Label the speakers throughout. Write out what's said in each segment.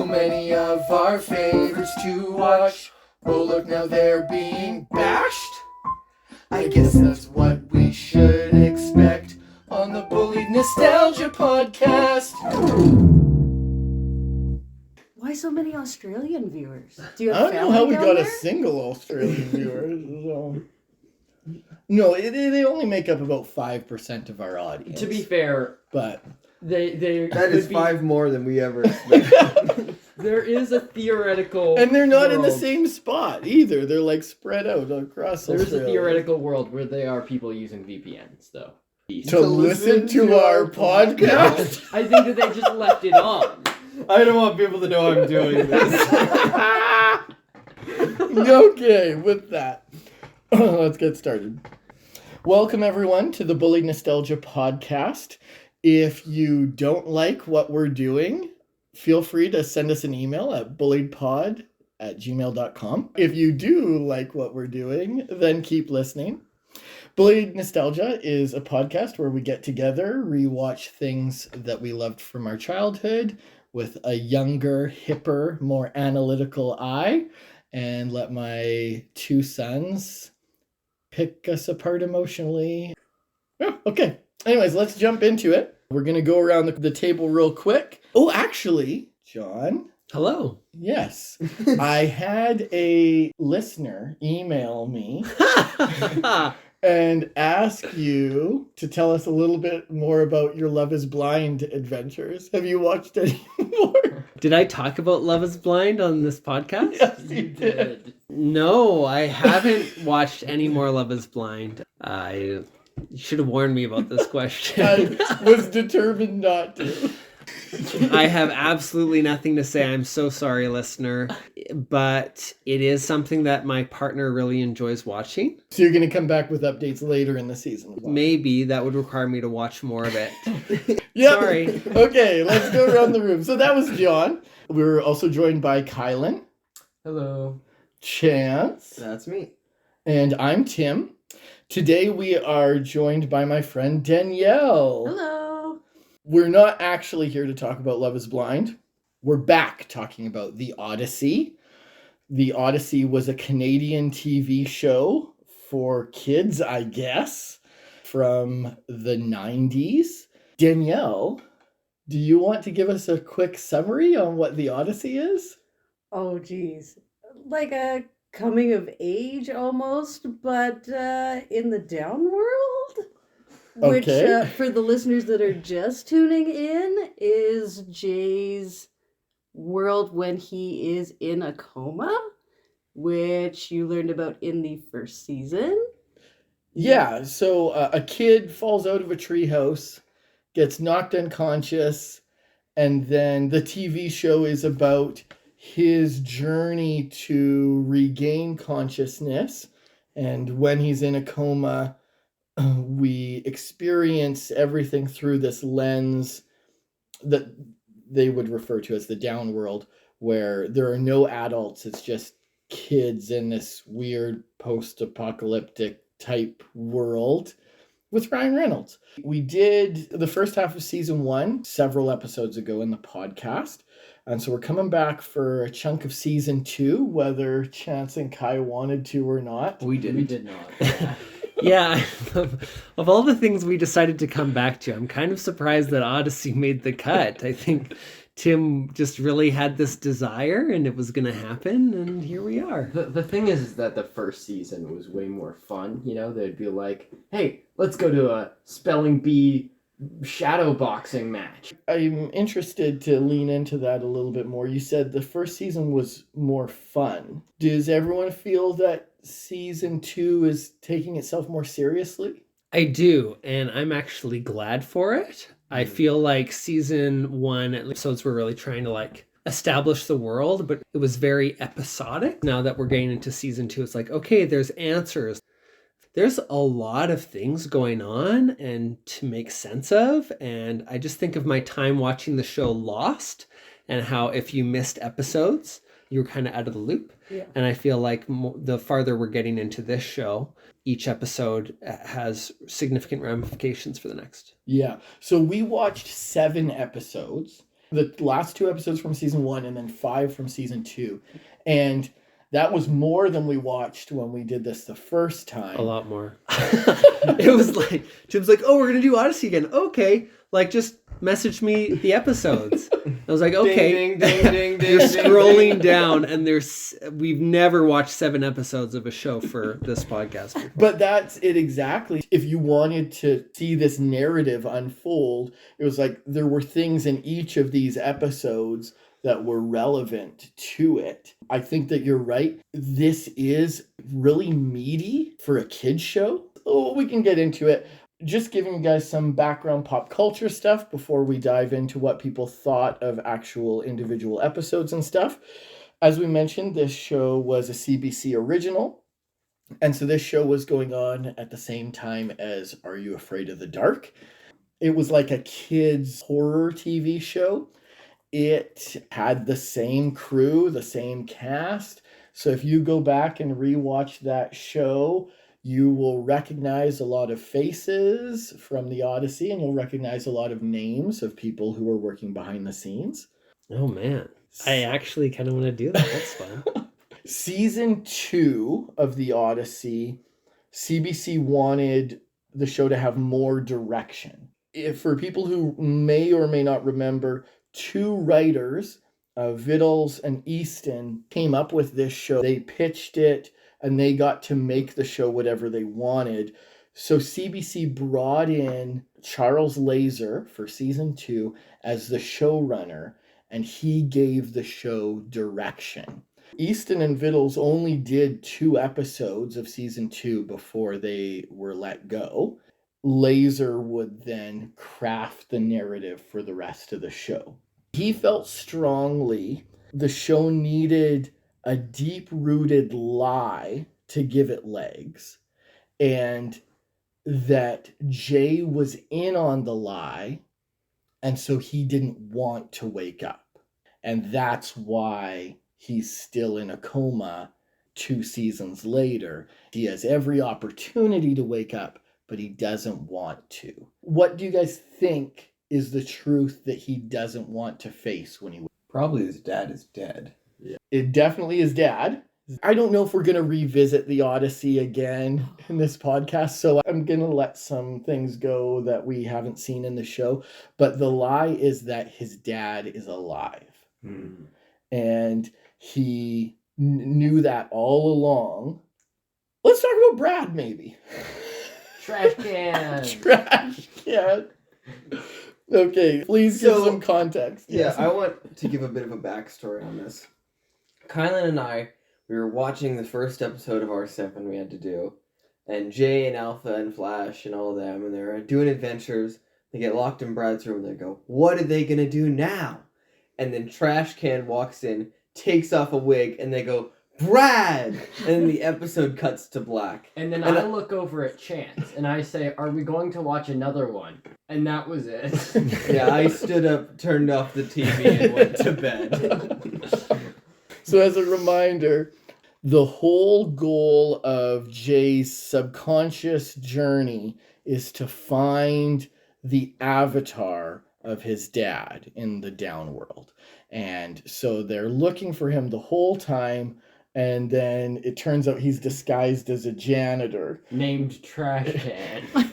Speaker 1: So many of our favorites to watch. Oh look, now they're being bashed. I guess that's what we should expect on the Bullied Nostalgia podcast.
Speaker 2: Why so many Australian viewers? Do you
Speaker 3: I
Speaker 2: have
Speaker 3: don't know how we
Speaker 2: family
Speaker 3: got
Speaker 2: down
Speaker 3: a single Australian viewer. So. No, they only make up about 5% of our audience.
Speaker 4: To be fair,
Speaker 3: but
Speaker 4: that
Speaker 5: is 5 more than we ever expected.
Speaker 4: There is a theoretical
Speaker 3: and they're not in the
Speaker 4: world.
Speaker 3: same spot either. They're like spread out across
Speaker 4: There's
Speaker 3: Australia.
Speaker 4: a theoretical world where they are people using VPNs, though.
Speaker 3: To listen to our podcast?
Speaker 4: I think that they just left it on.
Speaker 5: I don't want people to know I'm doing this.
Speaker 3: Okay, with that, let's get started. Welcome, everyone, to the Bullied Nostalgia podcast. If you don't like what we're doing, feel free to send us an email at bulliedpod@gmail.com. If you do like what we're doing, then keep listening. Bullied Nostalgia is a podcast where we get together, rewatch things that we loved from our childhood with a younger, hipper, more analytical eye, and let my two sons pick us apart emotionally. Oh, okay. Anyways, let's jump into it. We're going to go around the table real quick. Oh, actually, John.
Speaker 4: Hello.
Speaker 3: Yes. I had a listener email me and ask you to tell us a little bit more about your Love is Blind adventures. Have you watched any more?
Speaker 6: Did I talk about Love is Blind on this podcast?
Speaker 3: Yes, you did.
Speaker 6: No, I haven't watched any more Love is Blind. You should have warned me about this question.
Speaker 3: I was determined not to.
Speaker 6: I have absolutely nothing to say. I'm so sorry, listener. But it is something that my partner really enjoys watching.
Speaker 3: So you're going to come back with updates later in the season?
Speaker 6: Maybe that would require me to watch more of it.
Speaker 3: Yep.
Speaker 6: Sorry.
Speaker 3: Okay, let's go around the room. So that was John. We were also joined by Kylan.
Speaker 4: Hello.
Speaker 3: Chance.
Speaker 5: That's me.
Speaker 3: And I'm Tim. Today we are joined by my friend Danielle.
Speaker 2: Hello.
Speaker 3: We're not actually here to talk about Love is Blind. We're back talking about the Odyssey. The Odyssey was a Canadian TV show for kids, I guess, from the 90s. Danielle, do you want to give us a quick summary on what the Odyssey is?
Speaker 2: Oh, geez. Like a coming of age almost, but in the down world? Which,
Speaker 3: Okay.
Speaker 2: for the listeners that are just tuning in, is Jay's world when he is in a coma, which you learned about in the first season.
Speaker 3: Yeah, so a kid falls out of a treehouse, gets knocked unconscious, and then the TV show is about his journey to regain consciousness. And when he's in a coma, we experience everything through this lens that they would refer to as the down world, where there are no adults. It's just kids in this weird post-apocalyptic type world with Ryan Reynolds. We did the first half of season 1 several episodes ago in the podcast. And so we're coming back for a chunk of season 2, whether Chance and Kai wanted to or not.
Speaker 4: We did not.
Speaker 6: Yeah, of all the things we decided to come back to, I'm kind of surprised that Odyssey made the cut. I think Tim just really had this desire and it was going to happen, and here we are.
Speaker 4: The thing is that the first season was way more fun. You know, they'd be like, hey, let's go to a spelling bee shadow boxing match.
Speaker 3: I'm interested to lean into that a little bit more. You said the first season was more fun. Does everyone feel that season 2 is taking itself more seriously?
Speaker 6: I do, and I'm actually glad for it. I feel like season 1 episodes were really trying to establish the world, but it was very episodic. Now that we're getting into season 2, it's like, okay, there's answers. There's a lot of things going on and to make sense of, and I just think of my time watching the show Lost and how if you missed episodes, you were kind of out of the loop.
Speaker 2: Yeah.
Speaker 6: And I feel like the farther we're getting into this show, each episode has significant ramifications for the next.
Speaker 3: Yeah. So we watched 7 episodes. The last 2 episodes from season 1 and then 5 from season 2. And that was more than we watched when we did this the first time.
Speaker 6: A lot more. It was like, Jim's like, oh, we're going to do Odyssey again. Okay. Like, just message me the episodes. I was like, okay.
Speaker 5: Ding, ding, ding, ding, ding.
Speaker 6: You're
Speaker 5: ding,
Speaker 6: scrolling
Speaker 5: ding.
Speaker 6: down, and we've never watched 7 episodes of a show for this podcast before.
Speaker 3: But that's it exactly. If you wanted to see this narrative unfold, it was like there were things in each of these episodes that were relevant to it. I think that you're right. This is really meaty for a kid's show. Oh, we can get into it. Just giving you guys some background pop culture stuff before we dive into what people thought of actual individual episodes and stuff. As we mentioned, this show was a CBC original. And so this show was going on at the same time as Are You Afraid of the Dark? It was like a kids' horror TV show. It had the same crew, the same cast. So if you go back and rewatch that show, you will recognize a lot of faces from the Odyssey, and you'll recognize a lot of names of people who are working behind the scenes.
Speaker 6: Oh, man. I actually kind of want to do that. That's fun.
Speaker 3: Season 2 of the Odyssey, CBC wanted the show to have more direction. For people who may or may not remember, 2 writers, Vittles and Easton, came up with this show. They pitched it, and they got to make the show whatever they wanted. So CBC brought in Charles Laser for season 2 as the showrunner, and he gave the show direction. Easton and Vittles only did 2 episodes of season 2 before they were let go. Laser would then craft the narrative for the rest of the show. He felt strongly the show needed a deep-rooted lie to give it legs, and that Jay was in on the lie, and so he didn't want to wake up. And that's why he's still in a coma 2 seasons later. He has every opportunity to wake up, but he doesn't want to. What do you guys think is the truth that he doesn't want to face when he...
Speaker 5: Probably his dad is dead.
Speaker 3: It definitely is Dad. I don't know if we're going to revisit the Odyssey again in this podcast, so I'm going to let some things go that we haven't seen in the show. But the lie is that his dad is alive. And he knew that all along. Let's talk about Brad, maybe.
Speaker 4: Trash can.
Speaker 3: Trash can. Okay, please give
Speaker 5: So,
Speaker 3: some context.
Speaker 5: Yeah, I want to give a bit of a backstory on this. Kylan and I, we were watching the first episode of R7 we had to do, and Jay and Alpha and Flash and all of them, and they're doing adventures. They get locked in Brad's room, and they go, what are they going to do now? And then Trash Can walks in, takes off a wig, and they go, Brad! And then the episode cuts to black.
Speaker 4: And then I look over at Chance, and I say, are we going to watch another one? And that was it.
Speaker 5: Yeah, I stood up, turned off the TV, and went to bed.
Speaker 3: So as a reminder, the whole goal of Jay's subconscious journey is to find the avatar of his dad in the downworld. And so they're looking for him the whole time, and then it turns out he's disguised as a janitor.
Speaker 4: Named Trash Can.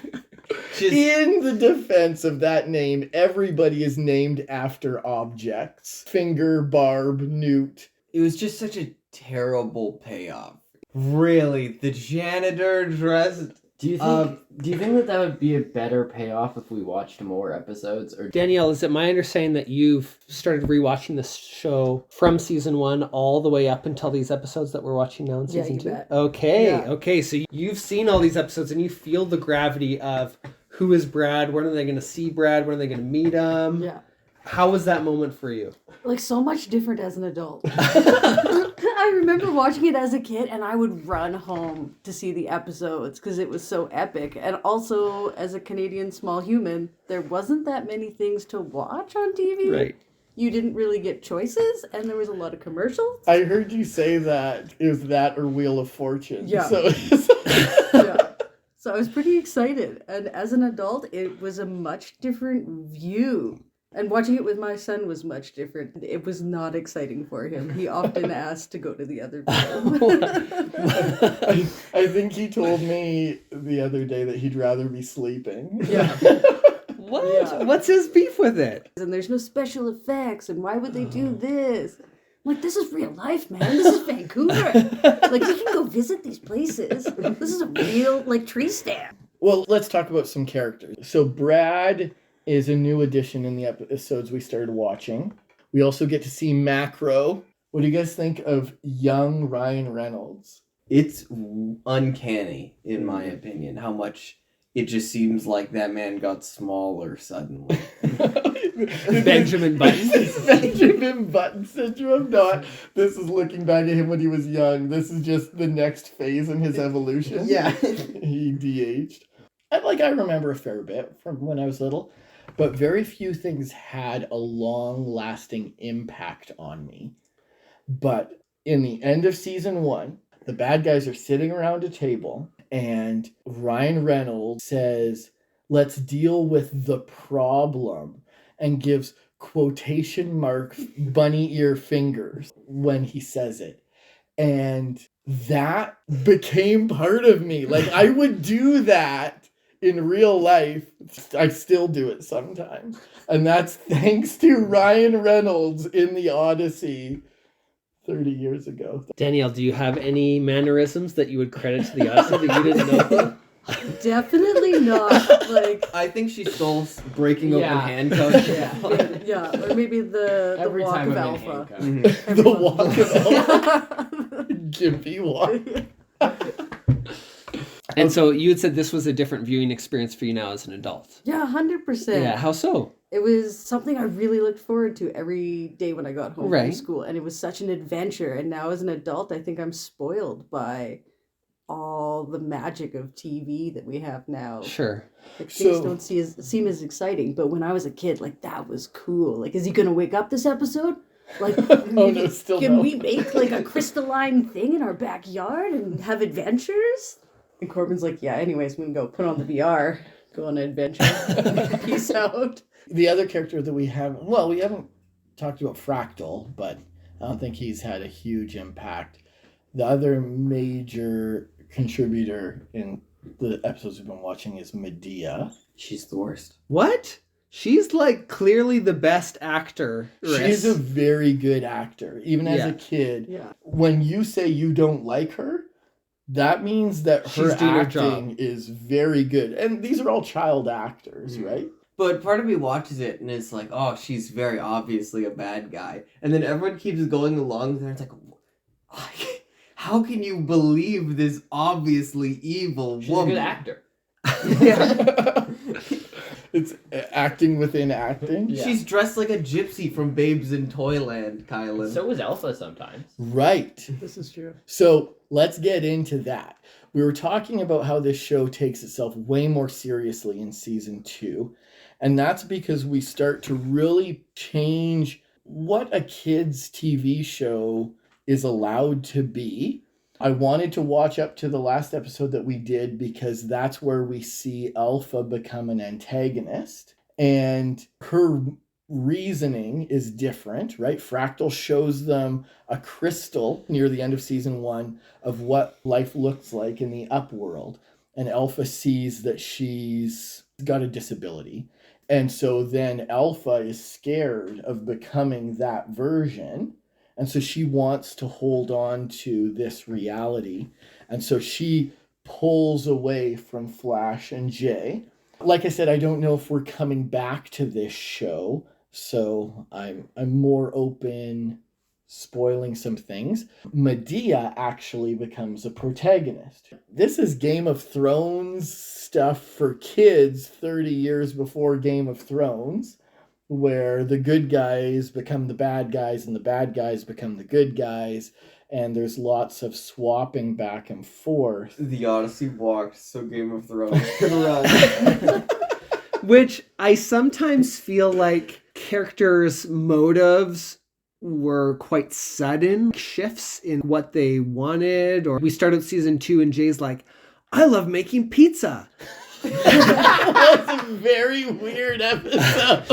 Speaker 3: In the defense of that name, everybody is named after objects. Finger, Barb, Newt.
Speaker 5: It was just such a terrible payoff. Really, the janitor dressed...
Speaker 4: Do you think that would be a better payoff if we watched more episodes? Or
Speaker 6: Danielle, is it my understanding that you've started rewatching this show from season 1 all the way up until these episodes that we're watching now in season 2?
Speaker 2: Bet.
Speaker 6: Okay, so you've seen all these episodes and you feel the gravity of who is Brad, when are they going to see Brad, when are they going to meet him?
Speaker 2: Yeah.
Speaker 6: How was that moment for you?
Speaker 2: Like, so much different as an adult. I remember watching it as a kid, and I would run home to see the episodes because it was so epic. And also, as a Canadian small human, there wasn't that many things to watch on TV.
Speaker 6: Right.
Speaker 2: You didn't really get choices, and there was a lot of commercials.
Speaker 3: I heard you say that it was that or Wheel of Fortune.
Speaker 2: Yeah.
Speaker 3: So
Speaker 2: Yeah. So I was pretty excited. And as an adult, it was a much different view And watching it with my son was much different. It was not exciting for him. He often asked to go to the other room.
Speaker 3: I think he told me the other day that he'd rather be sleeping.
Speaker 2: Yeah.
Speaker 6: What?
Speaker 2: Yeah.
Speaker 6: What's his beef with it?
Speaker 2: And there's no special effects, and why would they do this? I'm like, this is real life, man. This is Vancouver. Like, we can go visit these places. This is a real, like, tree stand.
Speaker 3: Well, let's talk about some characters. So Brad is a new addition in the episodes we started watching. We also get to see Macro. What do you guys think of young Ryan Reynolds?
Speaker 5: It's uncanny, in my opinion, how much it just seems like that man got smaller suddenly.
Speaker 6: Benjamin Button.
Speaker 3: Benjamin Button syndrome. Not this is looking back at him when he was young. This is just the next phase in his evolution.
Speaker 5: Yeah.
Speaker 3: He de-aged. I remember a fair bit from when I was little, but very few things had a long-lasting impact on me. But in the end of season 1, the bad guys are sitting around a table, and Ryan Reynolds says, "Let's deal with the problem," and gives quotation mark bunny ear fingers when he says it. And that became part of me. Like, I would do that in real life. I still do it sometimes. And that's thanks to Ryan Reynolds in the Odyssey 30 years ago.
Speaker 6: Danielle, do you have any mannerisms that you would credit to the Odyssey that you didn't know about?
Speaker 2: Definitely not, like...
Speaker 5: I think she stole breaking open
Speaker 4: Yeah.
Speaker 5: handcuffs.
Speaker 2: Yeah, or maybe the
Speaker 4: Every
Speaker 2: walk
Speaker 4: time
Speaker 2: of
Speaker 4: I'm in
Speaker 2: alpha.
Speaker 4: handcuffs.
Speaker 5: Mhm.
Speaker 3: The walk of Alpha. Gimpy walk.
Speaker 6: And so you had said this was a different viewing experience for you now as an adult.
Speaker 2: Yeah, 100%.
Speaker 6: Yeah, how so?
Speaker 2: It was something I really looked forward to every day when I got home
Speaker 6: Right.
Speaker 2: from school. And it was such an adventure. And now as an adult, I think I'm spoiled by all the magic of TV that we have now.
Speaker 6: Sure.
Speaker 2: Like, things
Speaker 3: So-
Speaker 2: don't seem as exciting. But when I was a kid, like, that was cool. Like, is he going to wake up this episode? Like,
Speaker 3: Oh, no, still
Speaker 2: can
Speaker 3: no.
Speaker 2: we make, like, a crystalline thing in our backyard and have adventures? And Corbin's like, yeah, anyways, we can go put on the VR, go on an adventure. Peace out.
Speaker 3: The other character that we haven't talked about Fractal, but I don't think he's had a huge impact. The other major contributor in the episodes we've been watching is Medea.
Speaker 5: She's the worst.
Speaker 6: What? She's like clearly the best actor.
Speaker 3: She's a very good actor, even as
Speaker 6: Yeah.
Speaker 3: a kid.
Speaker 2: Yeah.
Speaker 3: When you say you don't like her, that means that her
Speaker 6: She's doing her
Speaker 3: acting
Speaker 6: job.
Speaker 3: is very good. And these are all child actors,
Speaker 5: Mhm.
Speaker 3: right?
Speaker 5: But part of me watches it and it's like, oh, she's very obviously a bad guy. And then everyone keeps going along with her. It's like, how can you believe this obviously evil
Speaker 4: She's a
Speaker 5: woman?
Speaker 4: good actor.
Speaker 5: Yeah.
Speaker 3: It's acting within acting.
Speaker 4: Yeah.
Speaker 5: She's dressed like a gypsy from Babes in Toyland, Kylan.
Speaker 4: So was Alpha sometimes.
Speaker 3: Right.
Speaker 2: This is true.
Speaker 3: So let's get into that. We were talking about how this show takes itself way more seriously in season 2. And that's because we start to really change what a kid's TV show is allowed to be. I wanted to watch up to the last episode that we did because that's where we see Alpha become an antagonist. And her reasoning is different, right? Fractal shows them a crystal near the end of season 1 of what life looks like in the upworld. And Alpha sees that she's got a disability. And so then Alpha is scared of becoming that version. And so she wants to hold on to this reality. And so she pulls away from Flash and Jay. Like I said, I don't know if we're coming back to this show. So I'm more open spoiling some things. Medea actually becomes a protagonist. This is Game of Thrones stuff for kids 30 years before Game of Thrones, where the good guys become the bad guys and the bad guys become the good guys, and there's lots of swapping back and forth.
Speaker 5: The Odyssey walked so Game of Thrones could run.
Speaker 6: Which I sometimes feel like characters' motives were quite sudden shifts in what they wanted. Or we started season 2 and Jay's like, I love making pizza.
Speaker 3: That was a very weird episode.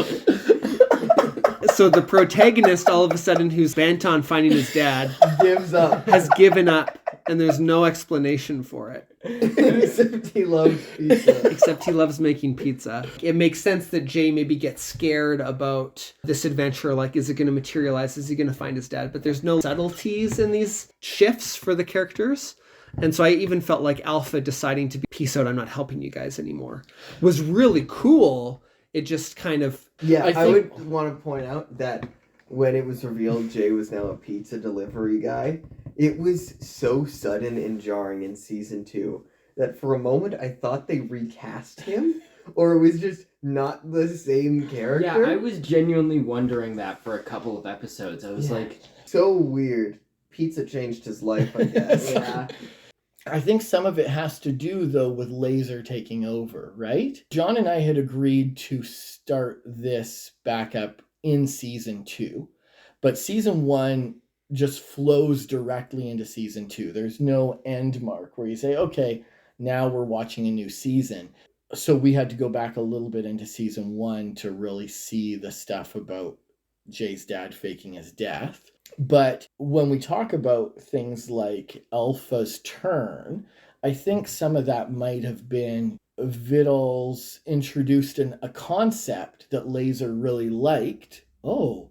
Speaker 6: So the protagonist, all of a sudden, who's bent on finding his dad,
Speaker 5: Gives up.
Speaker 6: has given up, and there's no explanation for it.
Speaker 5: Except he loves pizza.
Speaker 6: Except he loves making pizza. It makes sense that Jay maybe gets scared about this adventure. Like, is it going to materialize? Is he going to find his dad? But there's no subtleties in these shifts for the characters. And so I even felt like Alpha deciding to be peace out, I'm not helping you guys anymore, was really cool. It just kind of...
Speaker 5: Yeah,
Speaker 3: I
Speaker 5: I
Speaker 3: think-
Speaker 5: would want to point out that when it was revealed Jay was now a pizza delivery guy, it was so sudden and jarring in season 2 that for a moment I thought they recast him, or it was just not the same character.
Speaker 4: Yeah, I was genuinely wondering that for a couple of episodes. I was
Speaker 5: Yeah.
Speaker 4: like,
Speaker 5: So weird. Pizza changed his life, I guess.
Speaker 4: yeah.
Speaker 3: I think some of it has to do, though, with Laser taking over, right? John and I had agreed to start this back up in season 2, but season 1 just flows directly into season 2. There's no end mark where you say, okay, now we're watching a new season. So we had to go back a little bit into season 1 to really see the stuff about Jay's dad faking his death. But when we talk about things like Alpha's turn, I think some of that might have been Vittles introduced a concept that Laser really liked. Oh,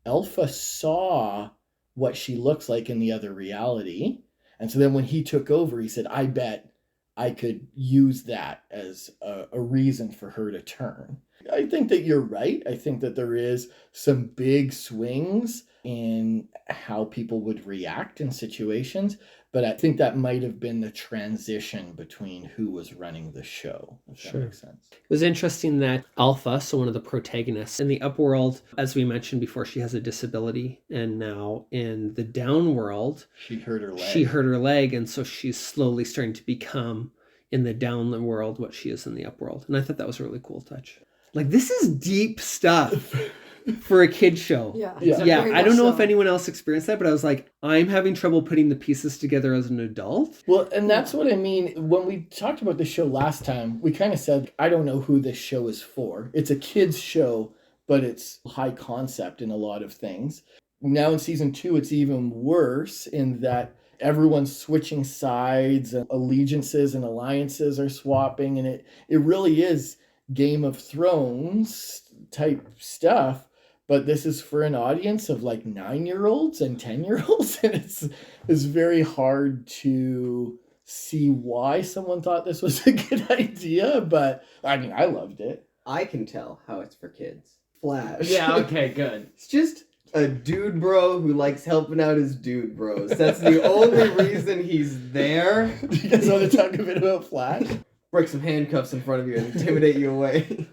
Speaker 3: Alpha saw what she looks like in the other reality. And so then when he took over, he said, I bet I could use that as a reason for her to turn. I think that you're right. I think that there is some big swings in how people would react in situations, but I think that might have been the transition between who was running the show, if
Speaker 6: Sure.
Speaker 3: that makes sense.
Speaker 6: It was interesting that Alpha, so one of the protagonists in the upworld, as we mentioned before, she has a disability, and now in the downworld,
Speaker 3: She hurt her leg.
Speaker 6: she hurt her leg, and so she's slowly starting to become in the downworld what she is in the upworld. And I thought that was a really cool touch. Like, this is deep stuff for a kid show.
Speaker 2: Yeah.
Speaker 3: Yeah.
Speaker 6: Yeah,
Speaker 2: Very
Speaker 6: I don't
Speaker 2: much
Speaker 6: know
Speaker 2: so.
Speaker 6: if anyone else experienced that, but I was like, I'm having trouble putting the pieces together as an adult.
Speaker 3: Well, and that's what I mean. When we talked about the show last time, we kind of said, I don't know who this show is for. It's a kid's show, but it's high concept in a lot of things. Now in season 2, it's even worse in that everyone's switching sides and allegiances and alliances are swapping. And it really is Game of Thrones type stuff. But this is for an audience of like 9-year-olds and 10-year-olds. And it's very hard to see why someone thought this was a good idea. But I mean, I loved it.
Speaker 5: I can tell how it's for kids. Flash.
Speaker 4: Yeah, okay, good.
Speaker 5: It's just a dude bro who likes helping out his dude bros. That's the only reason he's there.
Speaker 3: Do you guys want to talk a bit about Flash?
Speaker 5: Break some handcuffs in front of you and intimidate you away.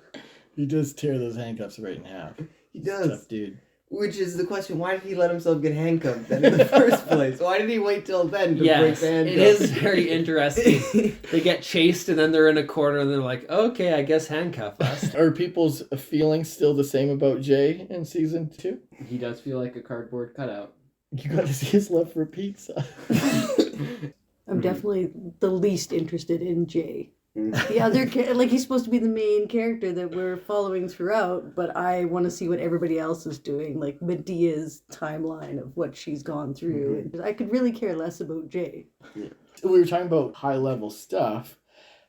Speaker 3: He does tear those handcuffs right in half.
Speaker 5: He
Speaker 3: He's a
Speaker 5: does.
Speaker 3: tough dude.
Speaker 5: Which is the question, why did he let himself get handcuffed then in the first place? Why did he wait till then to break
Speaker 6: Yes,
Speaker 5: the
Speaker 6: it
Speaker 5: handcuffs?
Speaker 6: is very interesting. They get chased and then they're in a corner and they're like, okay, I guess handcuff us.
Speaker 3: Are people's feelings still the same about Jay in season 2?
Speaker 4: He does feel like a cardboard cutout.
Speaker 3: You got to see his love for pizza.
Speaker 2: I'm definitely the least interested in Jay.
Speaker 5: Mm.
Speaker 2: The other, like, he's supposed to be the main character that we're following throughout, but I want to see what everybody else is doing, like Medea's timeline of what she's gone through. And I could really care less about Jay.
Speaker 3: We were talking about high level stuff.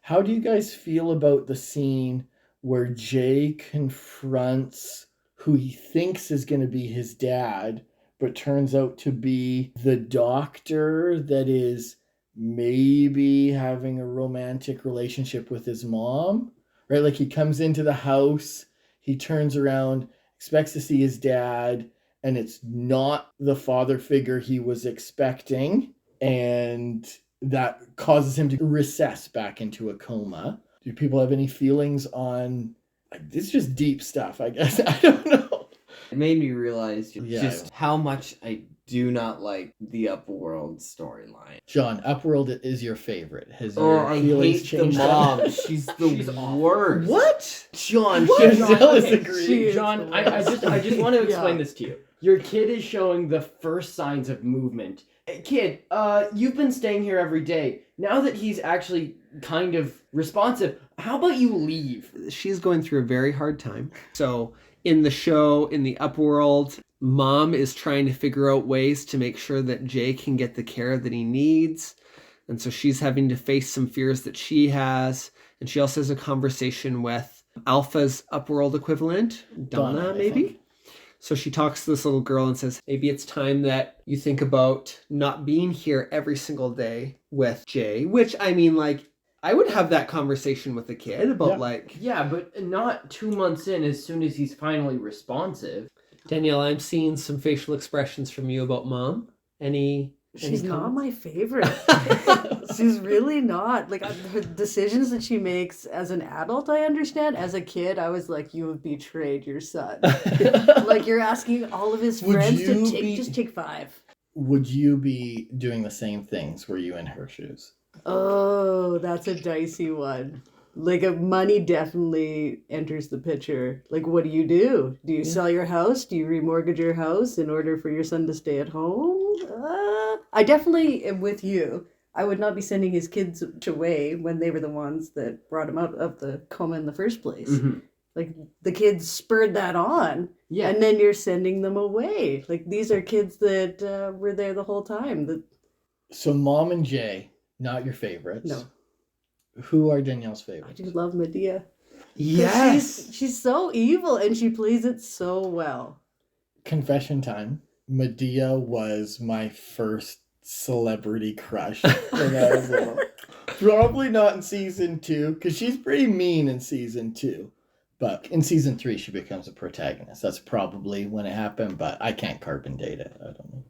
Speaker 3: How do you guys feel about the scene where Jay confronts who he thinks is going to be his dad, but turns out to be the doctor that is maybe having a romantic relationship with his mom, right? Like he comes into the house, he turns around, expects to see his dad, and it's not the father figure he was expecting, and that causes him to recess back into a coma. Do people have any feelings on, it's just deep stuff, I guess. I don't know.
Speaker 5: It made me realize
Speaker 3: Yeah.
Speaker 5: just how much I do not like the Upworld storyline.
Speaker 3: John, Upworld is your favorite. Has
Speaker 5: Oh,
Speaker 3: your
Speaker 5: I
Speaker 3: feelings
Speaker 5: hate the
Speaker 3: changed?
Speaker 5: mom. She's the worst.
Speaker 3: What?
Speaker 5: John,
Speaker 3: What?
Speaker 5: she's
Speaker 3: Zealous
Speaker 4: Okay,
Speaker 3: agree.
Speaker 2: She is
Speaker 4: John,
Speaker 2: the
Speaker 4: I just want to explain
Speaker 2: Yeah.
Speaker 4: this to you. Your kid is showing the first signs of movement. Kid, you've been staying here every day. Now that he's actually kind of responsive, how about you leave?
Speaker 6: She's going through a very hard time. So in the show, in the upworld, Mom is trying to figure out ways to make sure that Jay can get the care that he needs. And so she's having to face some fears that she has. And she also has a conversation with Alpha's upworld equivalent, Donna,
Speaker 3: I
Speaker 6: maybe.
Speaker 3: think.
Speaker 6: So she talks to this little girl and says, maybe it's time that you think about not being here every single day with Jay, which I mean, like, I would have that conversation with a kid about
Speaker 3: Yeah.
Speaker 6: like,
Speaker 4: Yeah, but not 2 months in as soon as he's finally responsive.
Speaker 6: Danielle, I'm seeing some facial expressions from you about Mom. Any
Speaker 2: She's not
Speaker 6: comments?
Speaker 2: my favorite. She's really not. Like, her decisions that she makes as an adult, I understand. As a kid, I was like, you have betrayed your son. Like, you're asking all of his
Speaker 3: Would
Speaker 2: friends to
Speaker 3: you
Speaker 2: take,
Speaker 3: be-
Speaker 2: just take 5.
Speaker 3: Would you be doing the same things were you in her shoes?
Speaker 2: Oh, that's a dicey one. Like, money definitely enters the picture. Like, what do? Do you sell your house? Do you remortgage your house in order for your son to stay at home? I definitely am with you. I would not be sending his kids away when they were the ones that brought him out of the coma in the first place.
Speaker 4: Mhm.
Speaker 2: Like, the kids spurred that on,
Speaker 4: Yeah.
Speaker 2: and then you're sending them away. Like, these are kids that were there the whole time. That
Speaker 3: So Mom and Jay, not your favorites.
Speaker 2: No.
Speaker 3: Who are Danielle's
Speaker 2: I
Speaker 3: favorites?
Speaker 2: do love Medea. 'Cause
Speaker 6: Yes.
Speaker 2: she's so evil and she plays it so well.
Speaker 3: Confession time. Medea was my first celebrity crush when I was little. Probably not in season 2, because she's pretty mean in season 2. But in season 3, she becomes a protagonist. That's probably when it happened, but I can't carbon date it. I don't know.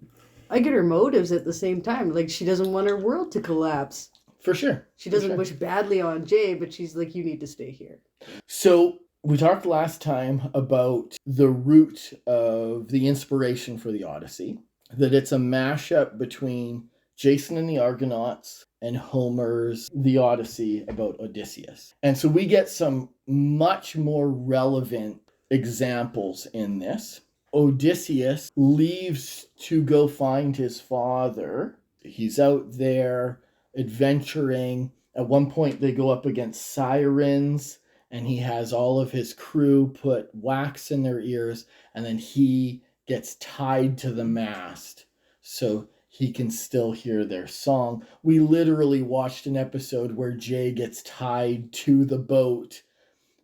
Speaker 2: I get her motives at the same time. Like, she doesn't want her world to collapse.
Speaker 3: For sure.
Speaker 2: She doesn't
Speaker 3: sure.
Speaker 2: wish badly on Jay, but she's like, you need to stay here.
Speaker 3: So we talked last time about the root of the inspiration for the Odyssey, that it's a mashup between Jason and the Argonauts and Homer's The Odyssey about Odysseus. And so we get some much more relevant examples in this. Odysseus leaves to go find his father. He's out there adventuring. At one point, they go up against sirens, and he has all of his crew put wax in their ears, and then he gets tied to the mast so he can still hear their song. We literally watched an episode where Jay gets tied to the boat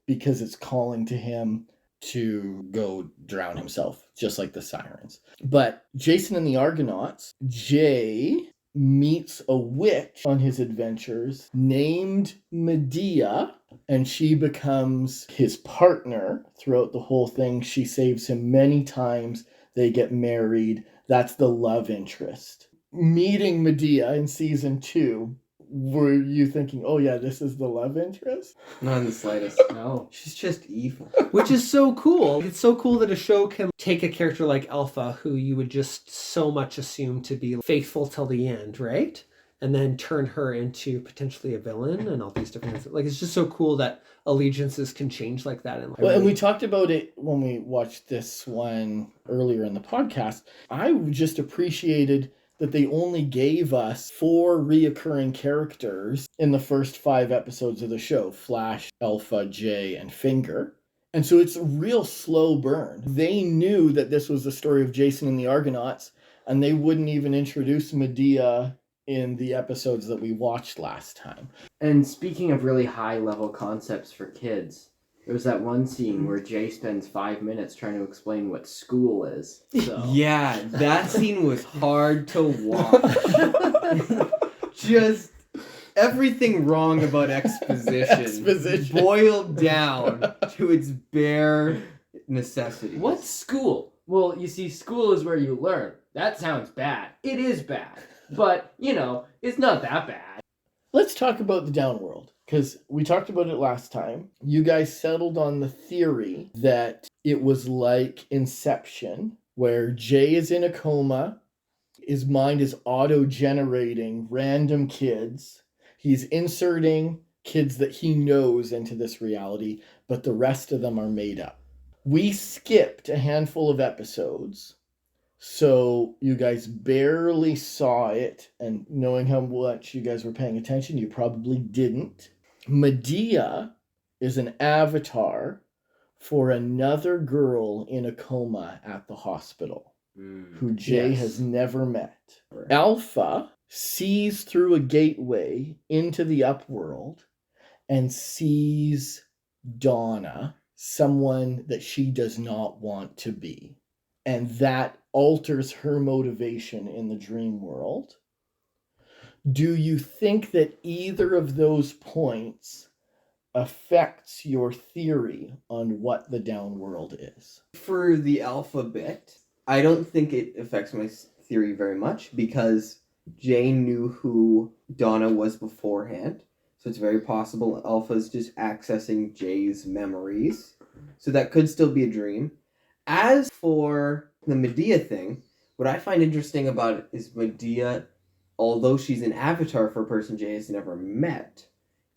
Speaker 3: because it's calling to him to go drown himself, just like the sirens. But Jason and the Argonauts, Jay meets a witch on his adventures named Medea, and she becomes his partner throughout the whole thing. She saves him many times. They get married. That's the love interest. Meeting Medea in season 2, were you thinking, oh yeah, this is the love interest?
Speaker 5: Not in the slightest.
Speaker 4: No.
Speaker 5: She's just evil.
Speaker 6: Which is so cool. It's so cool that a show can take a character like Alpha, who you would just so much assume to be faithful till the end, right? And then turn her into potentially a villain and all these different things. Like, it's just so cool that allegiances can change like that in life.
Speaker 3: Well, and we talked about it when we watched this one earlier in the podcast. I just appreciated that they only gave us 4 reoccurring characters in the first 5 episodes of the show: Flash, Alpha, Jay, and Finger. And so it's a real slow burn. They knew that this was the story of Jason and the Argonauts, and they wouldn't even introduce Medea in the episodes that we watched last time.
Speaker 4: And speaking of really high level concepts for kids, there was that one scene where Jay spends 5 minutes trying to explain what school is. So.
Speaker 5: Yeah, that scene was hard to watch. Just everything wrong about exposition, boiled down to its bare necessity.
Speaker 4: What's school? Well, you see, school is where you learn. That sounds bad. It is bad. But, you know, it's not that bad.
Speaker 3: Let's talk about the downworld, because we talked about it last time. You guys settled on the theory that it was like Inception, where Jay is in a coma, his mind is auto-generating random kids, he's inserting kids that he knows into this reality, but the rest of them are made up. We skipped a handful of episodes, so you guys barely saw it, and knowing how much you guys were paying attention, you probably didn't. Medea is an avatar for another girl in a coma at the hospital who Jay has never met. Alpha sees through a gateway into the upworld and sees Donna, someone that she does not want to be. And that alters her motivation in the dream world. Do you think that either of those points affects your theory on what the downworld is?
Speaker 5: For the alpha bit, I don't think it affects my theory very much because Jay knew who Donna was beforehand. So it's very possible Alpha's just accessing Jay's memories. So that could still be a dream. As for the Medea thing, what I find interesting about it is Medea, although she's an avatar for a person Jay has never met,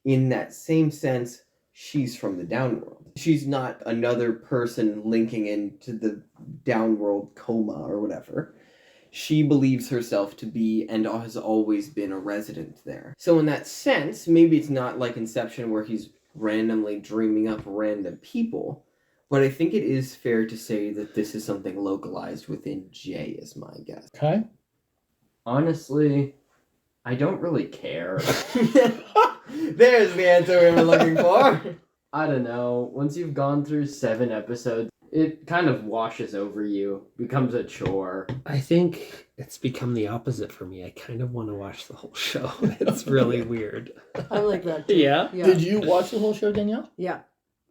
Speaker 5: in that same sense, she's from the downworld. She's not another person linking into the downworld coma or whatever. She believes herself to be and has always been a resident there. So in that sense, maybe it's not like Inception where he's randomly dreaming up random people, but I think it is fair to say that this is something localized within Jay, is my guess.
Speaker 3: Okay.
Speaker 4: Honestly, I don't really care.
Speaker 5: There's the answer we were looking for.
Speaker 4: I don't know. Once you've gone through 7 episodes, it kind of washes over you, becomes a chore.
Speaker 6: I think it's become the opposite for me. I kind of want to watch the whole show. It's really weird.
Speaker 2: I like that too.
Speaker 6: Yeah?
Speaker 3: Did you watch the whole show, Danielle?
Speaker 2: Yeah.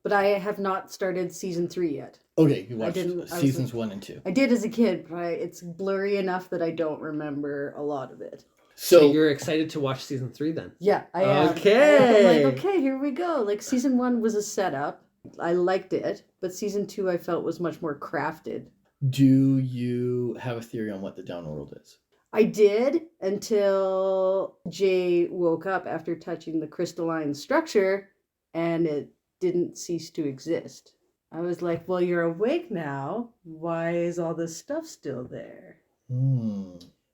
Speaker 2: But I have not started season 3 yet.
Speaker 3: Okay, you watched
Speaker 2: didn't- I was
Speaker 3: seasons
Speaker 2: like-
Speaker 3: 1 and 2.
Speaker 2: I did as a kid, but it's blurry enough that I don't remember a lot of it.
Speaker 6: So
Speaker 3: So
Speaker 6: you're excited to watch season 3 then?
Speaker 2: Yeah, I am.
Speaker 6: Okay.
Speaker 2: I'm like, okay, here we go. Like, season 1 was a setup. I liked it, but season 2 I felt was much more crafted.
Speaker 3: do you have a theory on what the downworld is?
Speaker 2: I did until Jay woke up after touching the crystalline structure and it didn't cease to exist. I was like, well, you're awake now. Why is all this stuff still there?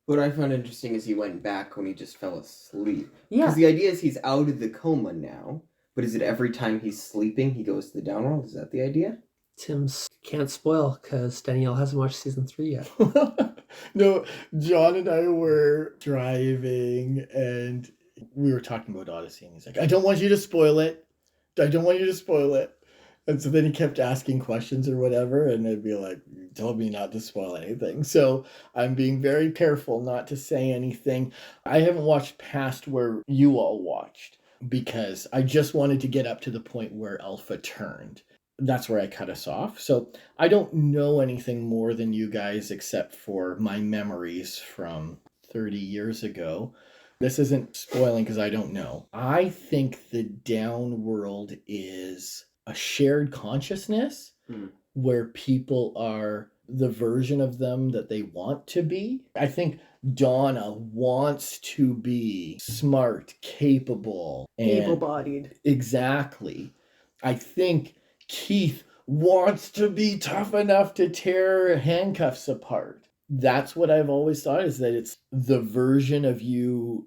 Speaker 5: What I found interesting is he went back when he just fell asleep.
Speaker 2: Yeah.
Speaker 5: Because the idea is he's out of the coma now, but is it every time he's sleeping he goes to the downworld? Is that the idea?
Speaker 6: Tim's can't spoil because Danielle hasn't watched season 3 yet.
Speaker 3: No, John and I were driving and we were talking about Odyssey and he's like, I don't want you to spoil it. I don't want you to spoil it. And so then he kept asking questions or whatever, and I'd be like, you told me not to spoil anything. So I'm being very careful not to say anything. I haven't watched past where you all watched because I just wanted to get up to the point where Alpha turned. That's where I cut us off. So I don't know anything more than you guys except for my memories from 30 years ago. This isn't spoiling because I don't know. I think the downworld is a shared consciousness where people are the version of them that they want to be. I think Donna wants to be smart, capable, and
Speaker 2: Able-bodied.
Speaker 3: exactly. I think Keith wants to be tough enough to tear handcuffs apart. That's what I've always thought, is that it's the version of you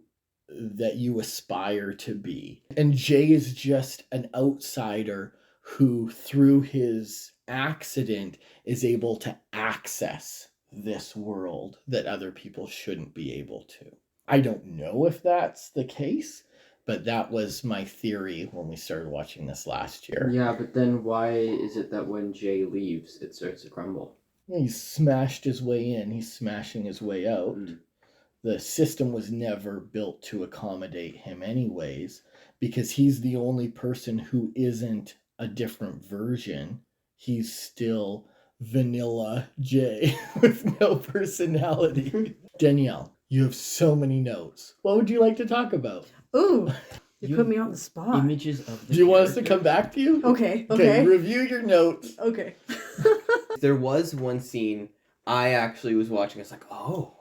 Speaker 3: that you aspire to be. And Jay is just an outsider who, through his accident, is able to access this world that other people shouldn't be able to. I don't know if that's the case, but that was my theory when we started watching this last year.
Speaker 4: Yeah, but then why is it that when Jay leaves, it starts to crumble?
Speaker 3: He smashed his way in, he's smashing his way out. The system was never built to accommodate him anyways, because he's the only person who isn't a different version. He's still vanilla Jay with no personality. Danielle, you have so many notes. What would you like to talk about?
Speaker 2: Ooh, you
Speaker 4: You-
Speaker 2: put me on the spot.
Speaker 4: Images of the
Speaker 3: Do you want us to
Speaker 4: characters?
Speaker 3: come back to you?
Speaker 2: Okay.
Speaker 3: Review your notes.
Speaker 2: Okay.
Speaker 5: There was one scene I actually was watching. I was like, oh,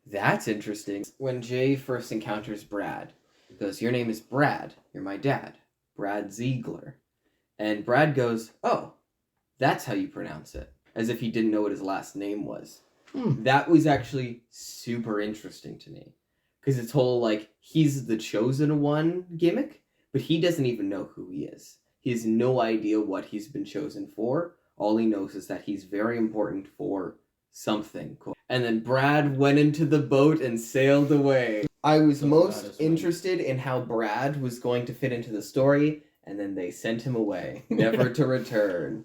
Speaker 5: that's interesting. When Jay first encounters Brad, he goes, your name is Brad. You're my dad. Brad Ziegler. And Brad goes, oh, that's how you pronounce it. As if he didn't know what his last name was. That was actually super interesting to me. Because it's whole, like, he's the chosen one gimmick, but he doesn't even know who he is. He has no idea what he's been chosen for. All he knows is that he's very important for something. Cool. And then Brad went into the boat and sailed away. I was
Speaker 4: So
Speaker 5: most
Speaker 4: Brad is winning.
Speaker 5: interested in how Brad was going to fit into the story, and then they sent him away, never to return.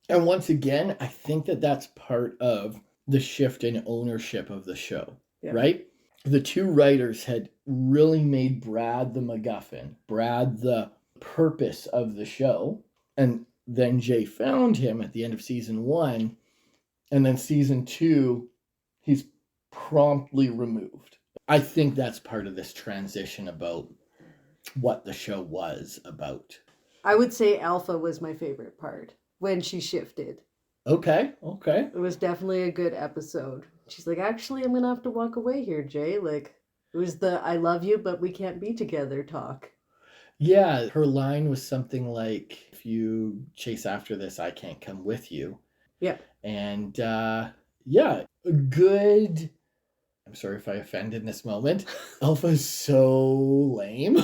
Speaker 3: And once again, I think that that's part of the shift in ownership of the show,
Speaker 2: Yeah.
Speaker 3: right? The two writers had really made Brad the MacGuffin, Brad the purpose of the show. And then Jay found him at the end of season 1. And then season 2, he's promptly removed. I think that's part of this transition about what the show was about.
Speaker 2: I would say Alpha was my favorite part when she shifted.
Speaker 3: Okay.
Speaker 2: It was definitely a good episode. She's like, actually, I'm going to have to walk away here, Jay. Like, it was the I love you, but we can't be together talk.
Speaker 3: Yeah, her line was something like, if you chase after this, I can't come with you.
Speaker 2: Yeah.
Speaker 3: And yeah, a good... I'm sorry if I offend in this moment. Alpha's so lame.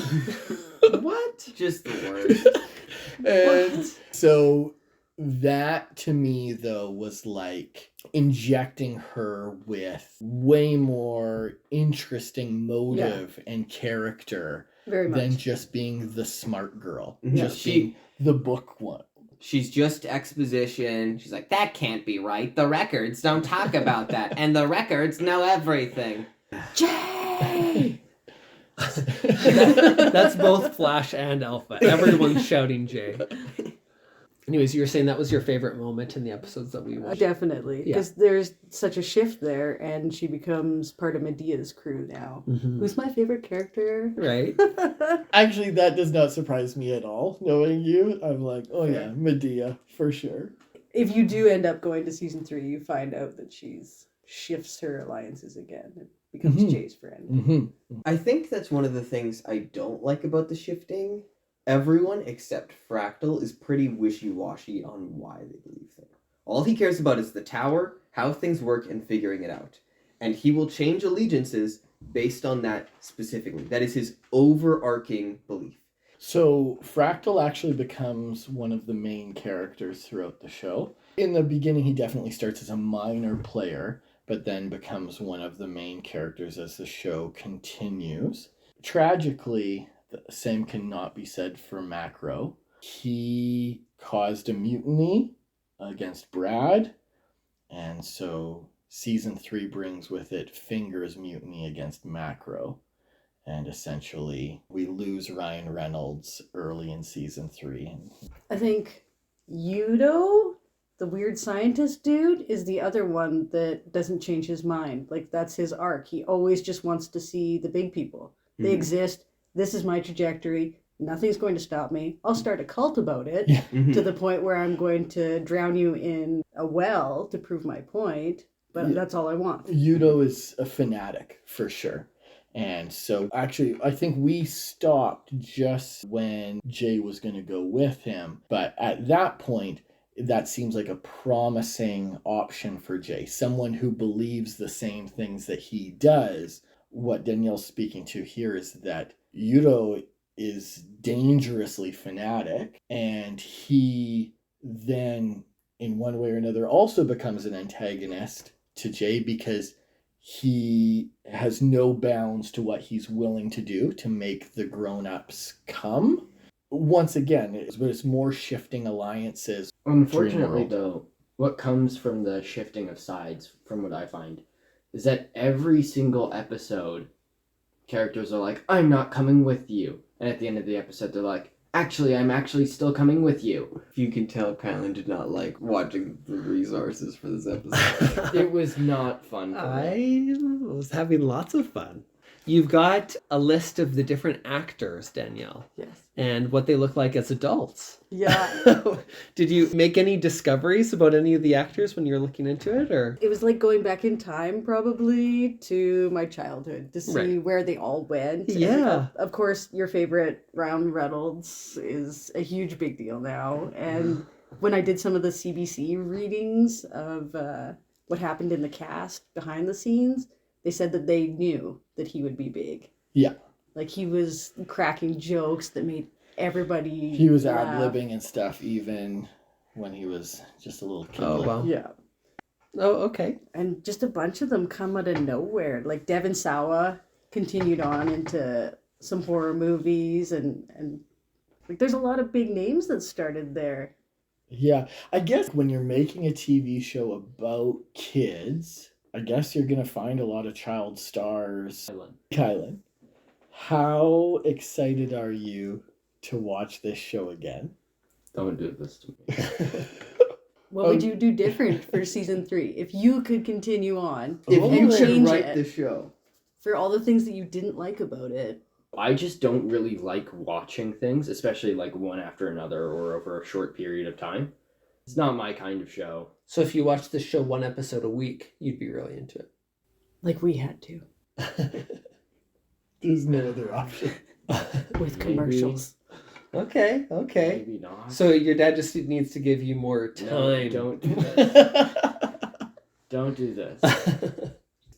Speaker 5: What? Just the worst.
Speaker 3: And so that to me, though, was like injecting her with way more interesting motive and character
Speaker 2: Very much.
Speaker 3: than just being the smart girl.
Speaker 5: Yeah.
Speaker 3: Just being the book one.
Speaker 5: She's just exposition. She's like, that can't be right. The records don't talk about that. And the records know everything. Jay!
Speaker 6: That's both Flash and Alpha. Everyone's shouting Jay. Anyways, you were saying that was your favorite moment in the episodes that we watched.
Speaker 2: Definitely.
Speaker 6: Yeah.
Speaker 2: Because there's such a shift there, and she becomes part of Medea's crew now.
Speaker 6: Mhm.
Speaker 2: Who's my favorite character?
Speaker 6: Right?
Speaker 3: Actually, that does not surprise me at all. Knowing you, I'm like, oh yeah, Medea, for sure.
Speaker 2: If you do end up going to season 3, you find out that she's shifts her alliances again and becomes
Speaker 3: Mhm.
Speaker 2: Jay's friend.
Speaker 3: Mm-hmm.
Speaker 5: I think that's one of the things I don't like about the shifting. Everyone except Fractal is pretty wishy-washy on why they believe things. All he cares about is the tower, how things work, and figuring it out. And he will change allegiances based on that specifically. That is his overarching belief.
Speaker 3: So Fractal actually becomes one of the main characters throughout the show. In the beginning, he definitely starts as a minor player, but then becomes one of the main characters as the show continues. Tragically, the same cannot be said for Macro. He caused a mutiny against Brad, and so season 3 brings with it Finger's mutiny against Macro. And essentially, we lose Ryan Reynolds early in season 3.
Speaker 2: I think Yudo, the weird scientist dude, is the other one that doesn't change his mind. Like, that's his arc. He always just wants to see the big people. They
Speaker 5: Mhm.
Speaker 2: exist. This is my trajectory. Nothing's going to stop me. I'll start a cult about it
Speaker 3: Yeah.
Speaker 5: Mhm.
Speaker 2: to the point where I'm going to drown you in a well to prove my point. But
Speaker 3: Yeah.
Speaker 2: that's all I want.
Speaker 3: Yudo is a fanatic, for sure. And so, actually, I think we stopped just when Jay was going to go with him. But at that point, that seems like a promising option for Jay. Someone who believes the same things that he does. What Danielle's speaking to here is that Yudo is dangerously fanatic, and he then, in one way or another, also becomes an antagonist to Jay because he has no bounds to what he's willing to do to make the grown-ups come. Once again, it's more shifting alliances.
Speaker 4: Unfortunately,
Speaker 3: Dreamworld.
Speaker 4: though, what comes from the shifting of sides, from what I find, is that every single episode, characters are like, I'm not coming with you. And at the end of the episode, they're like, actually, I'm actually still coming with you.
Speaker 5: If you can tell, Kylan did not like watching the resources for this episode.
Speaker 4: It was not fun for me.
Speaker 6: I was having lots of fun. You've got a list of the different actors, Danielle,
Speaker 2: Yes.
Speaker 6: and what they look like as adults.
Speaker 2: Yeah.
Speaker 6: Did you make any discoveries about any of the actors when you were looking into it, or?
Speaker 2: It was like going back in time, probably, to my childhood to see
Speaker 6: Right.
Speaker 2: where they all went. And,
Speaker 6: Yeah.
Speaker 2: of course, your favorite, Ryan Reynolds, is a huge big deal now. And when I did some of the CBC readings of what happened in the cast behind the scenes, they said that they knew that he would be big.
Speaker 3: Yeah.
Speaker 2: Like, he was cracking jokes that made everybody.
Speaker 3: He was
Speaker 2: laughed.
Speaker 3: ad-libbing and stuff even when he was just a little kid.
Speaker 6: Oh, wow.
Speaker 2: Yeah.
Speaker 6: Oh, okay.
Speaker 2: And just a bunch of them come out of nowhere. Like Devon Sawa continued on into some horror movies and like there's a lot of big names that started there.
Speaker 3: Yeah, I guess when you're making a TV show about kids, I guess you're going to find a lot of child stars. Kylan, how excited are you to watch this show again?
Speaker 4: Don't do this to me.
Speaker 2: What would you do different for season 3 if you could continue on
Speaker 5: If
Speaker 2: and
Speaker 5: you could
Speaker 2: change
Speaker 5: write
Speaker 2: it
Speaker 5: the show.
Speaker 2: for all the things that you didn't like about it?
Speaker 4: I just don't really like watching things, especially like one after another or over a short period of time. It's not my kind of show.
Speaker 6: So if you watch the show 1 episode a week, you'd be really into it.
Speaker 2: Like we had to
Speaker 3: There's no other option.
Speaker 2: with
Speaker 4: Maybe.
Speaker 2: commercials.
Speaker 6: Okay.
Speaker 4: Maybe not.
Speaker 6: So your dad just needs to give you more time.
Speaker 4: No, don't do this. Don't do this.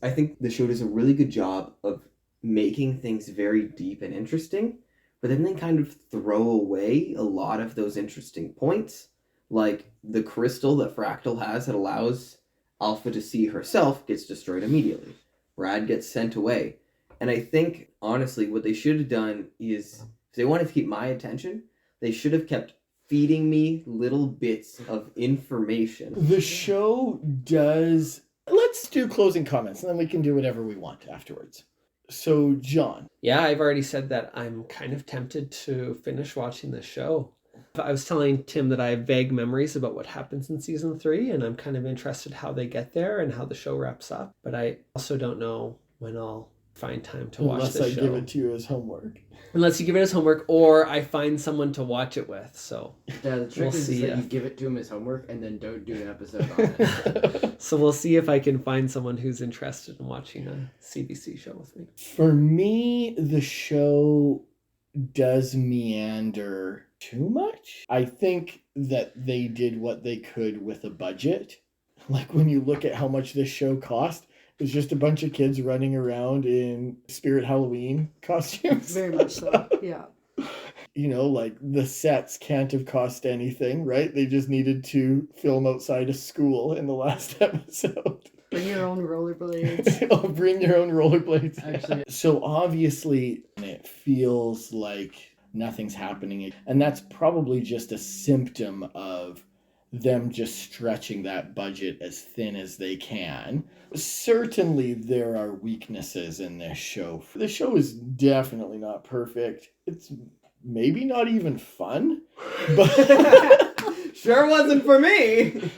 Speaker 5: I think the show does a really good job of making things very deep and interesting, but then they kind of throw away a lot of those interesting points. Like the crystal that Fractal has that allows Alpha to see herself gets destroyed immediately. Brad gets sent away. And I think, honestly, what they should have done is, if they wanted to keep my attention, they should have kept feeding me little bits of information.
Speaker 3: The show does... Let's do closing comments, and then we can do whatever we want afterwards. So, John.
Speaker 6: Yeah, I've already said that I'm kind of tempted to finish watching the show. I was telling Tim that I have vague memories about what happens in season 3, and I'm kind of interested how they get there and how the show wraps up. But I also don't know when I'll find time to watch
Speaker 3: Unless
Speaker 6: the
Speaker 3: I
Speaker 6: show.
Speaker 3: give it to you as homework.
Speaker 6: Unless you give it as homework, or I find someone to watch it with. So,
Speaker 4: Yeah, the trick
Speaker 6: We'll
Speaker 4: is
Speaker 6: see,
Speaker 4: that
Speaker 6: yeah.
Speaker 4: you give it to him as homework and then don't do an episode on it.
Speaker 6: so we'll see if I can find someone who's interested in watching a CBC show with me.
Speaker 3: For me, the show does meander too much. I think that they did what they could with a budget. Like when you look at how much this show cost, it's just a bunch of kids running around in Spirit Halloween costumes.
Speaker 2: Very much so. Yeah.
Speaker 3: You know, like the sets can't have cost anything, right? They just needed to film outside a school in the last episode.
Speaker 2: Bring your own rollerblades.
Speaker 3: Oh, bring your own rollerblades.
Speaker 4: Actually-
Speaker 3: So obviously it feels like nothing's happening. And that's probably just a symptom of them just stretching that budget as thin as they can. Certainly there are weaknesses in this show. The show is definitely not perfect. It's maybe not even fun. But
Speaker 5: Sure wasn't for me!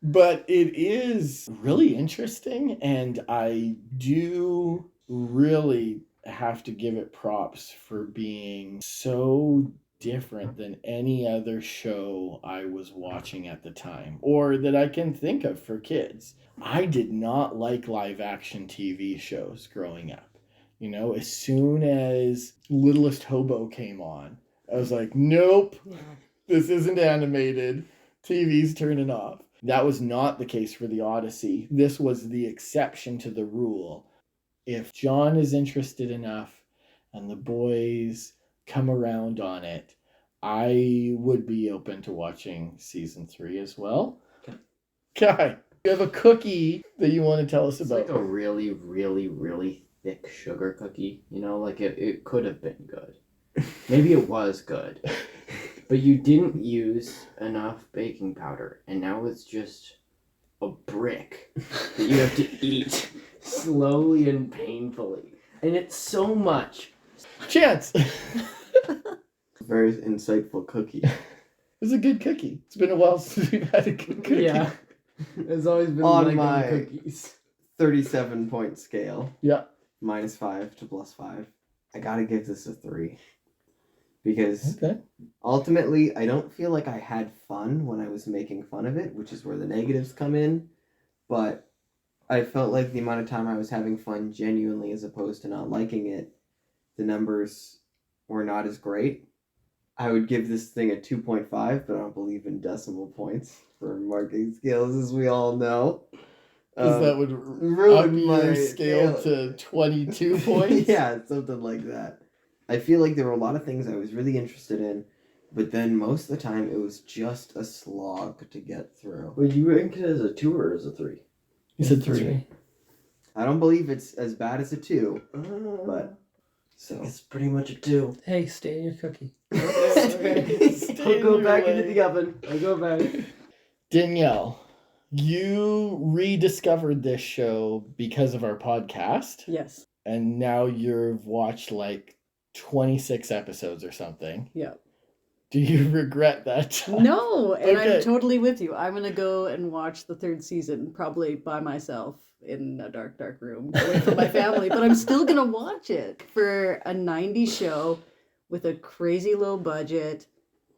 Speaker 3: But it is really interesting, and I do really have to give it props for being so different than any other show I was watching at the time, or that I can think of for kids. I did not like live action TV shows growing up. You know, as soon as Littlest Hobo came on, I was like, nope,
Speaker 2: Yeah.
Speaker 3: this isn't animated. TV's turning off. That was not the case for the Odyssey. This was the exception to the rule. If John is interested enough and the boys come around on it, I would be open to watching season 3 as well. Kai, you have a cookie that you want to tell us
Speaker 4: It's
Speaker 3: about.
Speaker 4: like a really, really, really thick sugar cookie. You know, like it could have been good. Maybe it was good. But you didn't use enough baking powder, and now it's just a brick that you have to eat slowly and painfully. And it's so much.
Speaker 3: Chance!
Speaker 5: Very insightful cookie.
Speaker 3: It's a good cookie. It's been a while since we've had a good cookie.
Speaker 4: Yeah. It's always been
Speaker 5: On
Speaker 4: like
Speaker 5: my-
Speaker 4: cookies.
Speaker 5: 37-point scale.
Speaker 3: Yeah.
Speaker 5: -5 to +5. I gotta give this a 3. Because
Speaker 3: Okay.
Speaker 5: ultimately, I don't feel like I had fun when I was making fun of it, which is where the negatives come in. But I felt like the amount of time I was having fun genuinely as opposed to not liking it, the numbers were not as great. I would give this thing a 2.5, but I don't believe in decimal points for marking scales, as we all know.
Speaker 3: Because that would
Speaker 5: ruin
Speaker 3: up
Speaker 5: my
Speaker 3: your scale to 22 points?
Speaker 5: Yeah, something like that. I feel like there were a lot of things I was really interested in, but then most of the time it was just a slog to get through.
Speaker 4: Would you rank it as a 2 or as a 3?
Speaker 3: You said 3.
Speaker 5: I don't believe it's as bad as a 2, but so
Speaker 4: It's pretty much a 2.
Speaker 6: Hey, stay in your cookie.
Speaker 4: I'll go back into the oven. I'll go back.
Speaker 3: Danielle, you rediscovered this show because of our podcast,
Speaker 2: Yes.
Speaker 3: and now you've watched like 26 episodes or something.
Speaker 2: Yeah.
Speaker 3: Do you regret that?
Speaker 2: No, and
Speaker 3: Okay.
Speaker 2: I'm totally with you. I'm gonna go and watch the 3rd season, probably by myself in a dark, dark room, away from my family. But I'm still gonna watch it for a 90s show with a crazy low budget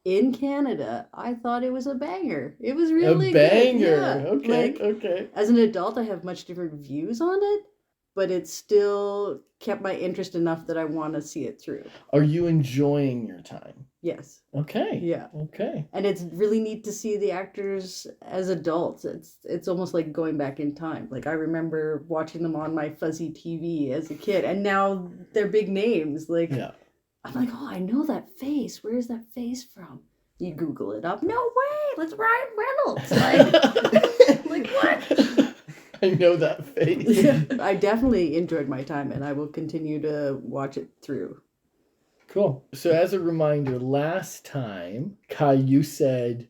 Speaker 2: in Canada. I thought it was a banger. It was really
Speaker 3: A banger.
Speaker 2: good. Yeah.
Speaker 3: Okay,
Speaker 2: Like,
Speaker 3: okay.
Speaker 2: as an adult, I have much different views on it, but it still kept my interest enough that I want to see it through.
Speaker 3: Are you enjoying your time?
Speaker 2: Yes.
Speaker 3: Okay.
Speaker 2: Yeah.
Speaker 3: Okay.
Speaker 2: And it's really neat to see the actors as adults. It's almost like going back in time. Like I remember watching them on my fuzzy TV as a kid, and now they're big names. Like
Speaker 3: Yeah.
Speaker 2: I'm like, oh, I know that face. Where is that face from? You Google it up. No way, that's Ryan Reynolds. Like what?
Speaker 3: I know that face.
Speaker 2: Yeah. I definitely enjoyed my time, and I will continue to watch it through.
Speaker 3: Cool. So as a reminder, last time, Kai, you said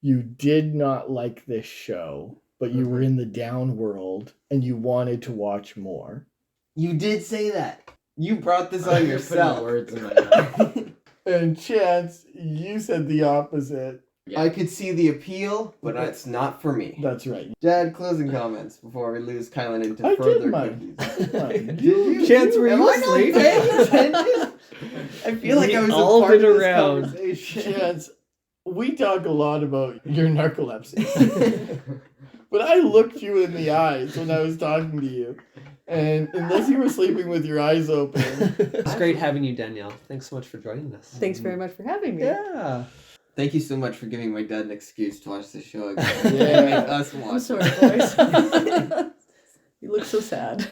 Speaker 3: you did not like this show, but you were in the down world and you wanted to watch more.
Speaker 5: you did say that. You brought this on
Speaker 4: You're putting
Speaker 5: yourself.
Speaker 4: words in my mouth.
Speaker 3: And Chance, you said the opposite.
Speaker 4: Yeah.
Speaker 5: I could see the appeal, but it's not for me.
Speaker 3: That's right.
Speaker 5: Dad, closing comments before we lose Kylan into
Speaker 3: I
Speaker 5: further
Speaker 3: did mine.
Speaker 5: cookies.
Speaker 3: Did you?
Speaker 6: Chance, were
Speaker 5: Am
Speaker 6: you
Speaker 5: I not
Speaker 6: asleep?
Speaker 5: paying attention? I feel like
Speaker 6: We
Speaker 5: I was
Speaker 6: all
Speaker 5: a part
Speaker 6: been
Speaker 5: of this
Speaker 6: around.
Speaker 5: conversation.
Speaker 3: Chance, we talk a lot about your narcolepsy. But I looked you in the eyes when I was talking to you. And unless you were sleeping with your eyes open.
Speaker 6: It's great having you, Danielle. Thanks so much for joining us.
Speaker 2: Thanks very much for having me.
Speaker 6: Yeah.
Speaker 5: Thank you so much for giving my dad an excuse to watch the show again.
Speaker 3: Yeah.
Speaker 5: Make us
Speaker 2: I'm
Speaker 5: watch.
Speaker 2: sorry, boys. You look so sad.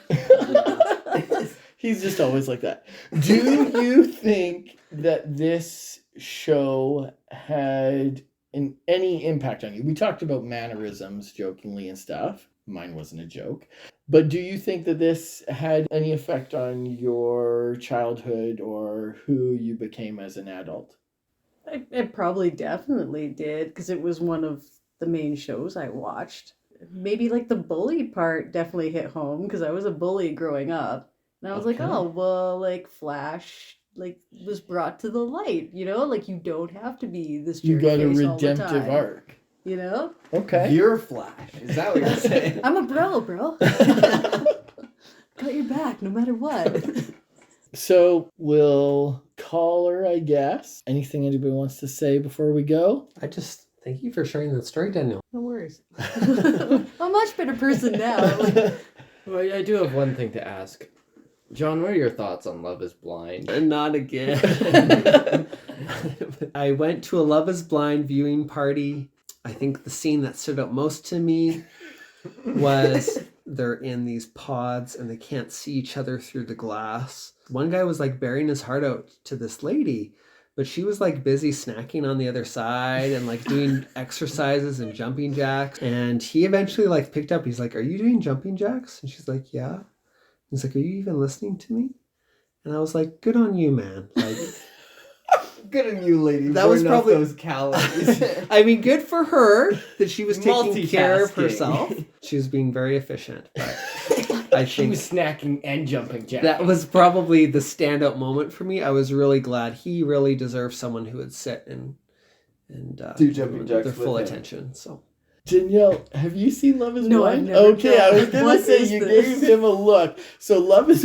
Speaker 3: He's just always like that. Do you think that this show had any impact on you? We talked about mannerisms jokingly and stuff. Mine wasn't a joke. But do you think that this had any effect on your childhood or who you became as an adult?
Speaker 2: It probably definitely did, because it was one of the main shows I watched. Maybe like the bully part definitely hit home, because I was a bully growing up. And I was like,
Speaker 3: Okay.
Speaker 2: oh, well, like Flash, like was brought to the light, you know? Like you don't have to be this
Speaker 3: You
Speaker 2: jerk
Speaker 3: got a
Speaker 2: face all the
Speaker 3: redemptive
Speaker 2: time,
Speaker 3: arc.
Speaker 2: you know?
Speaker 3: Okay.
Speaker 5: You're Flash. Is that what you're saying?
Speaker 2: I'm a bro. Got your back no matter what.
Speaker 3: So we'll call her, I guess. Anything anybody wants to say before we go?
Speaker 6: I just thank you for sharing that story, Danielle.
Speaker 2: No worries. I'm a much better person now. Like,
Speaker 4: Well, I do have one thing to ask. John, what are your thoughts on Love is Blind?
Speaker 6: Not again. I went to a Love is Blind viewing party. I think the scene that stood out most to me was they're in these pods and they can't see each other through the glass. One guy was like bearing his heart out to this lady, but she was like busy snacking on the other side and like doing exercises and jumping jacks. And he eventually like picked up, he's like, "Are you doing jumping jacks?" And she's like, "Yeah." He's like, "Are you even listening to me?" And I was like, "Good on you, man." Like,
Speaker 5: Good on you, lady.
Speaker 6: That was
Speaker 5: burning off
Speaker 6: probably-
Speaker 5: those calories.
Speaker 6: I mean, good for her that she was taking care of
Speaker 5: Multitasking.
Speaker 6: herself. She was being very efficient. But I
Speaker 4: She
Speaker 6: think
Speaker 4: was snacking and jumping jacks.
Speaker 6: that was probably the standout moment for me. I was really glad. He really deserved someone who would sit and
Speaker 5: Do jumping
Speaker 6: give
Speaker 5: jacks
Speaker 6: their
Speaker 5: with
Speaker 6: full
Speaker 5: him.
Speaker 6: attention. So
Speaker 3: Danielle, have you seen Love is
Speaker 2: No, I've
Speaker 3: Blind?
Speaker 2: never
Speaker 3: Okay, I was
Speaker 2: tried.
Speaker 3: gonna
Speaker 2: What
Speaker 3: say
Speaker 2: is
Speaker 3: you
Speaker 2: this?
Speaker 3: gave him a look. So Love is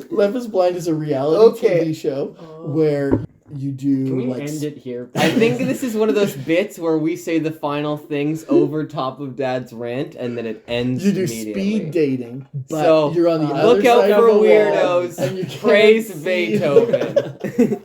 Speaker 3: Love is Blind is a reality
Speaker 5: Okay.
Speaker 3: TV show
Speaker 2: oh.
Speaker 3: where you do
Speaker 4: Can we
Speaker 3: like
Speaker 4: end it here?
Speaker 5: I think this is one of those bits where we say the final things over top of Dad's rant, and then it ends.
Speaker 3: you do
Speaker 5: immediately.
Speaker 3: speed dating, but
Speaker 5: So,
Speaker 3: you're on the other
Speaker 5: look out
Speaker 3: side
Speaker 5: for
Speaker 3: of a wall,
Speaker 5: weirdos.
Speaker 3: and you can't
Speaker 5: Praise
Speaker 3: see-
Speaker 5: Beethoven.